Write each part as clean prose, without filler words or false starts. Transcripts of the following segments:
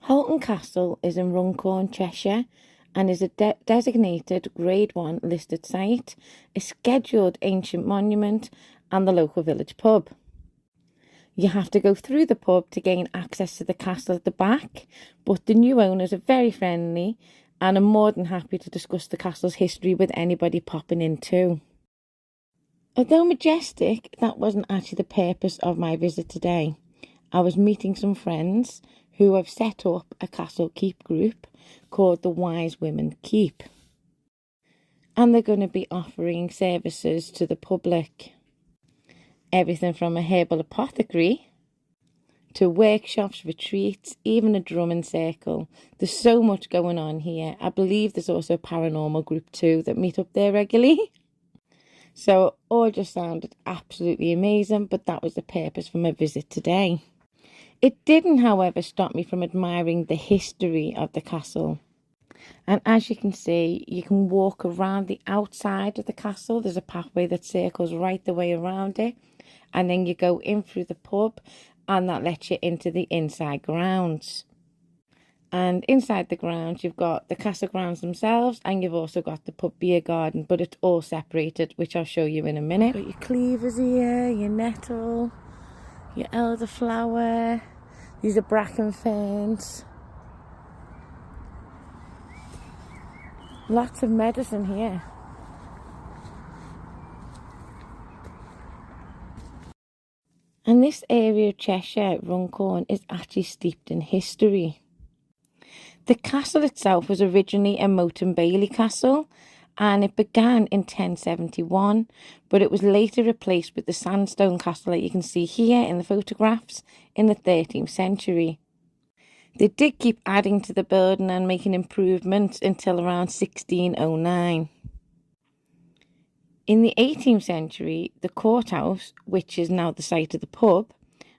Halton Castle is in Runcorn, Cheshire, and is a designated Grade 1 listed site, a scheduled ancient monument, and the local village pub. You have to go through the pub to gain access to the castle at the back, but the new owners are very friendly and are more than happy to discuss the castle's history with anybody popping in too. Although majestic, that wasn't actually the purpose of my visit today. I was meeting some friends who have set up a castle keep group called the Wise Women Keep. And they're going to be offering services to the public. Everything from a herbal apothecary to workshops, retreats, even a drumming circle. There's so much going on here. I believe there's also a paranormal group too that meet up there regularly. So it all just sounded absolutely amazing, but that was the purpose for my visit today. It didn't, however, stop me from admiring the history of the castle. And as you can see, you can walk around the outside of the castle. There's a pathway that circles right the way around it. And then you go in through the pub, and that lets you into the inside grounds. And inside the grounds, you've got the castle grounds themselves, and you've also got the pub beer garden, but it's all separated, which I'll show you in a minute. Got your cleavers here, your nettle, your elderflower. These are bracken ferns. Lots of medicine here. And this area of Cheshire, Runcorn, is actually steeped in history. The castle itself was originally a moat and bailey castle, and it began in 1071, but it was later replaced with the sandstone castle that you can see here in the photographs in the 13th century. They did keep adding to the building and making improvements until around 1609. In the 18th century, the courthouse, which is now the site of the pub,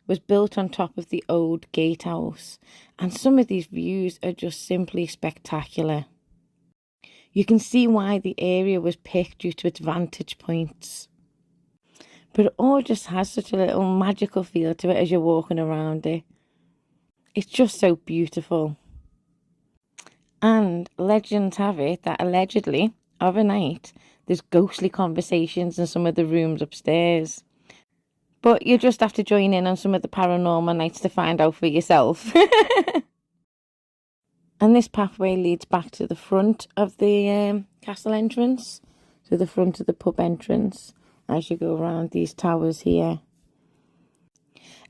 was built on top of the old gatehouse, and some of these views are just simply spectacular. You can see why the area was picked due to its vantage points. But it all just has such a little magical feel to it as you're walking around it. It's just so beautiful. And legends have it that allegedly, overnight, there's ghostly conversations in some of the rooms upstairs. But you just have to join in on some of the paranormal nights to find out for yourself. And this pathway leads back to the front of the castle entrance, to the front of the pub entrance, as you go around these towers here.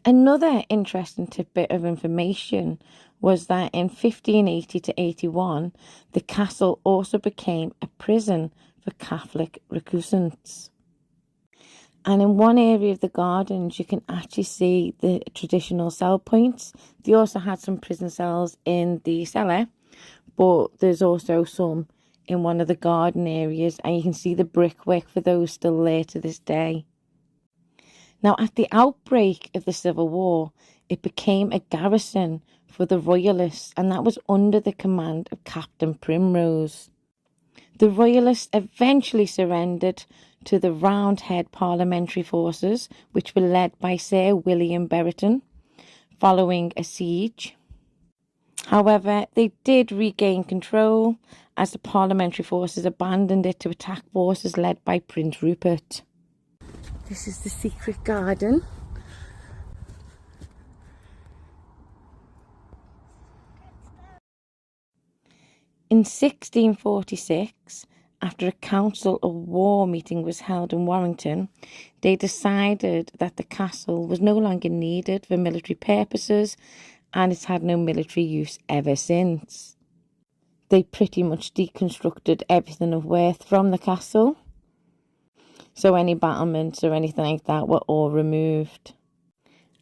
Another interesting tidbit of information was that in 1580 to 81, the castle also became a prison for Catholic recusants. And in one area of the gardens, you can actually see the traditional cell points. They also had some prison cells in the cellar, but there's also some in one of the garden areas, and you can see the brickwork for those still there to this day. Now, at the outbreak of the Civil War, it became a garrison for the Royalists, and that was under the command of Captain Primrose. The Royalists eventually surrendered to the Roundhead parliamentary forces, which were led by Sir William Brereton, following a siege. However, they did regain control as the parliamentary forces abandoned it to attack forces led by Prince Rupert. This is the secret garden. In 1646, after a council of war meeting was held in Warrington, they decided that the castle was no longer needed for military purposes, and it's had no military use ever since. They pretty much deconstructed everything of worth from the castle. So any battlements or anything like that were all removed.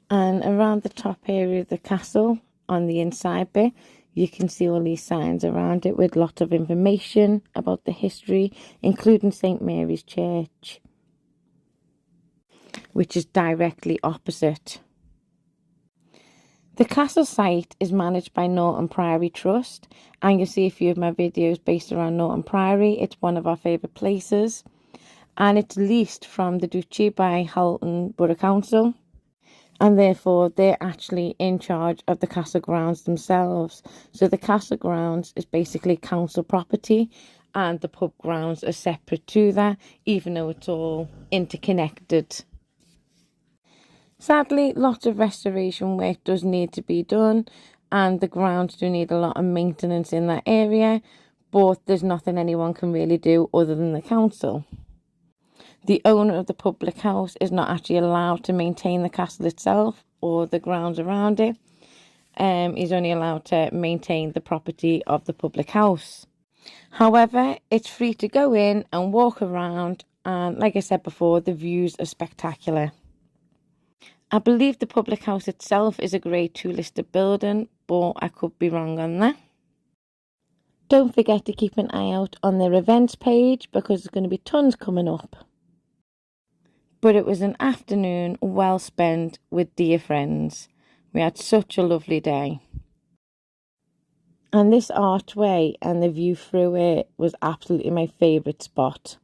And around the top area of the castle, on the inside bit, you can see all these signs around it with lots of information about the history, including St. Mary's Church, which is directly opposite. The castle site is managed by Norton Priory Trust, and you'll see a few of my videos based around Norton Priory. It's one of our favourite places, and it's leased from the Duchy by Halton Borough Council. and therefore they're actually in charge of the castle grounds themselves. So the castle grounds is basically council property, and the pub grounds are separate to that, even though it's all interconnected. Sadly, lots of restoration work does need to be done, and the grounds do need a lot of maintenance in that area, but there's nothing anyone can really do other than the council. The owner of the public house is not actually allowed to maintain the castle itself or the grounds around it. He's only allowed to maintain the property of the public house. However, it's free to go in and walk around, and like I said before, the views are spectacular. I believe the public house itself is a Grade 2 listed building, but I could be wrong on that. Don't forget to keep an eye out on their events page, because there's going to be tons coming up. But it was an afternoon well spent with dear friends. We had such a lovely day. And this archway and the view through it was absolutely my favourite spot.